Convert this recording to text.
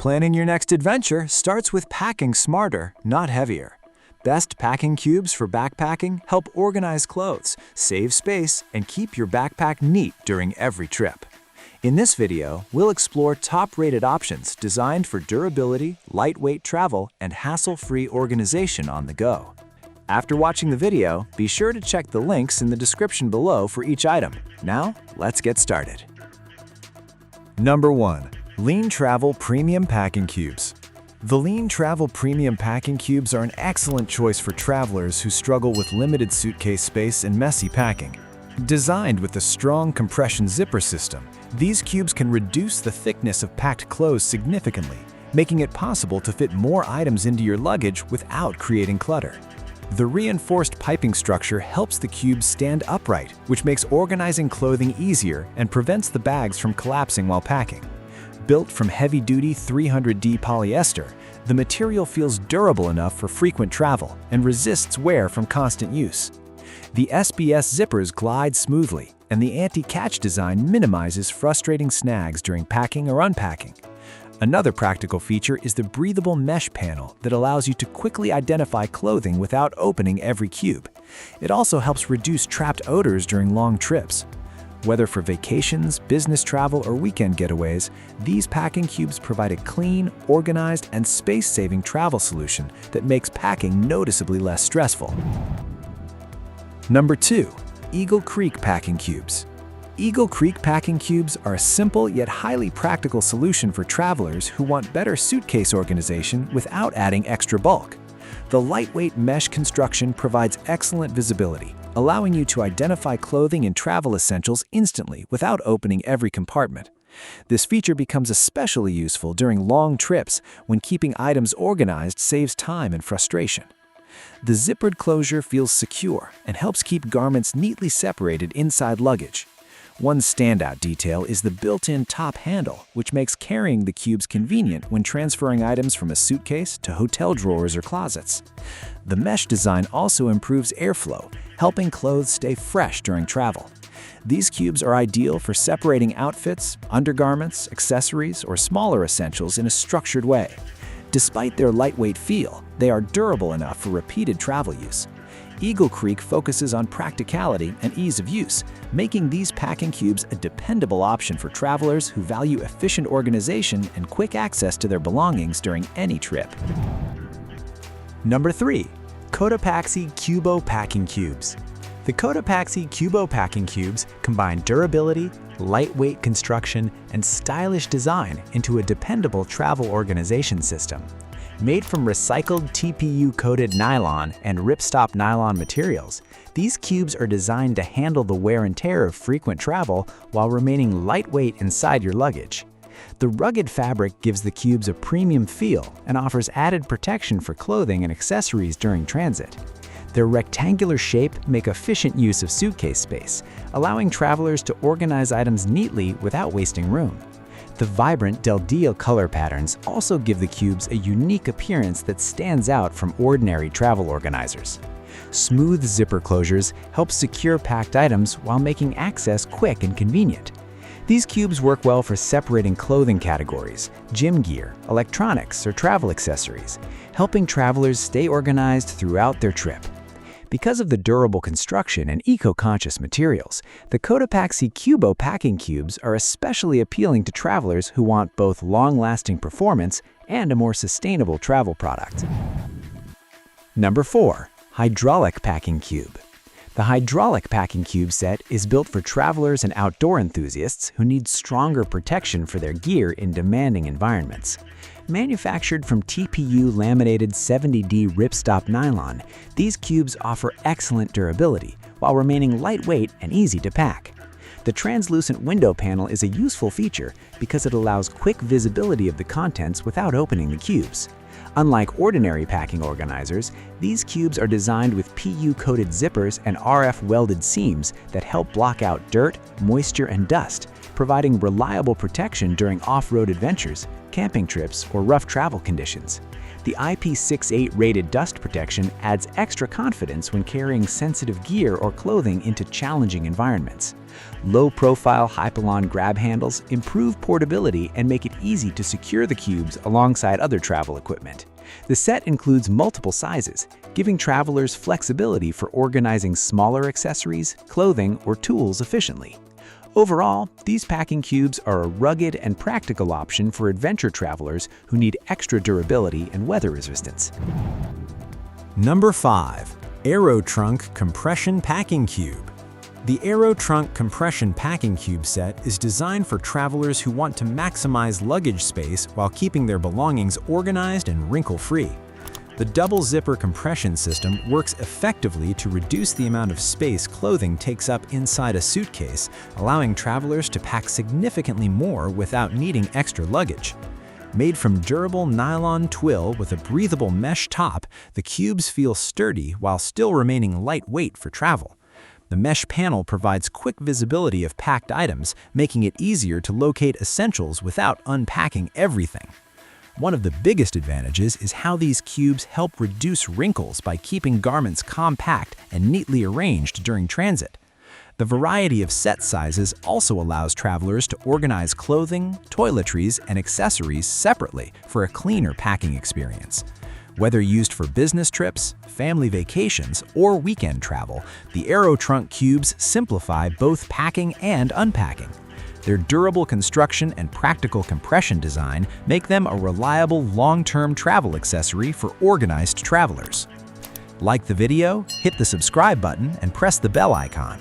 Planning your next adventure starts with packing smarter, not heavier. Best packing cubes for backpacking help organize clothes, save space, and keep your backpack neat during every trip. In this video, we'll explore top-rated options designed for durability, lightweight travel, and hassle-free organization on the go. After watching the video, be sure to check the links in the description below for each item. Now, let's get started. Number 1. LeanTravel Premium Packing Cubes. The LeanTravel Premium Packing Cubes are an excellent choice for travelers who struggle with limited suitcase space and messy packing. Designed with a strong compression zipper system, these cubes can reduce the thickness of packed clothes significantly, making it possible to fit more items into your luggage without creating clutter. The reinforced piping structure helps the cubes stand upright, which makes organizing clothing easier and prevents the bags from collapsing while packing. Built from heavy-duty 300D polyester, the material feels durable enough for frequent travel and resists wear from constant use. The SBS zippers glide smoothly, and the anti-catch design minimizes frustrating snags during packing or unpacking. Another practical feature is the breathable mesh panel that allows you to quickly identify clothing without opening every cube. It also helps reduce trapped odors during long trips. Whether for vacations, business travel, or weekend getaways, these packing cubes provide a clean, organized, and space-saving travel solution that makes packing noticeably less stressful. Number 2. Eagle Creek Packing Cubes. Eagle Creek Packing Cubes are a simple yet highly practical solution for travelers who want better suitcase organization without adding extra bulk. The lightweight mesh construction provides excellent visibility, allowing you to identify clothing and travel essentials instantly without opening every compartment. This feature becomes especially useful during long trips when keeping items organized saves time and frustration. The zippered closure feels secure and helps keep garments neatly separated inside luggage. One standout detail is the built-in top handle, which makes carrying the cubes convenient when transferring items from a suitcase to hotel drawers or closets. The mesh design also improves airflow, helping clothes stay fresh during travel. These cubes are ideal for separating outfits, undergarments, accessories, or smaller essentials in a structured way. Despite their lightweight feel, they are durable enough for repeated travel use. Eagle Creek focuses on practicality and ease of use, making these packing cubes a dependable option for travelers who value efficient organization and quick access to their belongings during any trip. Number 3. Cotopaxi Cubo Packing Cubes. The Cotopaxi Cubo Packing Cubes combine durability, lightweight construction, and stylish design into a dependable travel organization system. Made from recycled TPU-coated nylon and ripstop nylon materials, these cubes are designed to handle the wear and tear of frequent travel while remaining lightweight inside your luggage. The rugged fabric gives the cubes a premium feel and offers added protection for clothing and accessories during transit. Their rectangular shape make efficient use of suitcase space, allowing travelers to organize items neatly without wasting room. The vibrant Del Dia color patterns also give the cubes a unique appearance that stands out from ordinary travel organizers. Smooth zipper closures help secure packed items while making access quick and convenient. These cubes work well for separating clothing categories, gym gear, electronics, or travel accessories, helping travelers stay organized throughout their trip. Because of the durable construction and eco-conscious materials, the Cotopaxi Cubo packing cubes are especially appealing to travelers who want both long-lasting performance and a more sustainable travel product. Number 4. Hydraulic Packing Cube. The hydraulic packing cube set is built for travelers and outdoor enthusiasts who need stronger protection for their gear in demanding environments. Manufactured from TPU laminated 70D ripstop nylon, these cubes offer excellent durability while remaining lightweight and easy to pack. The translucent window panel is a useful feature because it allows quick visibility of the contents without opening the cubes. Unlike ordinary packing organizers, these cubes are designed with PU-coated zippers and RF welded seams that help block out dirt, moisture, and dust, providing reliable protection during off-road adventures, camping trips, or rough travel conditions. The IP68 rated dust protection adds extra confidence when carrying sensitive gear or clothing into challenging environments. Low-profile Hypalon grab handles improve portability and make it easy to secure the cubes alongside other travel equipment. The set includes multiple sizes, giving travelers flexibility for organizing smaller accessories, clothing, or tools efficiently. Overall, these packing cubes are a rugged and practical option for adventure travelers who need extra durability and weather resistance. Number 5. Aerotrunk Compression Packing Cube. The Aerotrunk Compression Packing Cube set is designed for travelers who want to maximize luggage space while keeping their belongings organized and wrinkle-free. The double-zipper compression system works effectively to reduce the amount of space clothing takes up inside a suitcase, allowing travelers to pack significantly more without needing extra luggage. Made from durable nylon twill with a breathable mesh top, the cubes feel sturdy while still remaining lightweight for travel. The mesh panel provides quick visibility of packed items, making it easier to locate essentials without unpacking everything. One of the biggest advantages is how these cubes help reduce wrinkles by keeping garments compact and neatly arranged during transit. The variety of set sizes also allows travelers to organize clothing, toiletries, and accessories separately for a cleaner packing experience. Whether used for business trips, family vacations, or weekend travel, the Aerotrunk cubes simplify both packing and unpacking. Their durable construction and practical compression design make them a reliable long-term travel accessory for organized travelers. Like the video, hit the subscribe button, and press the bell icon.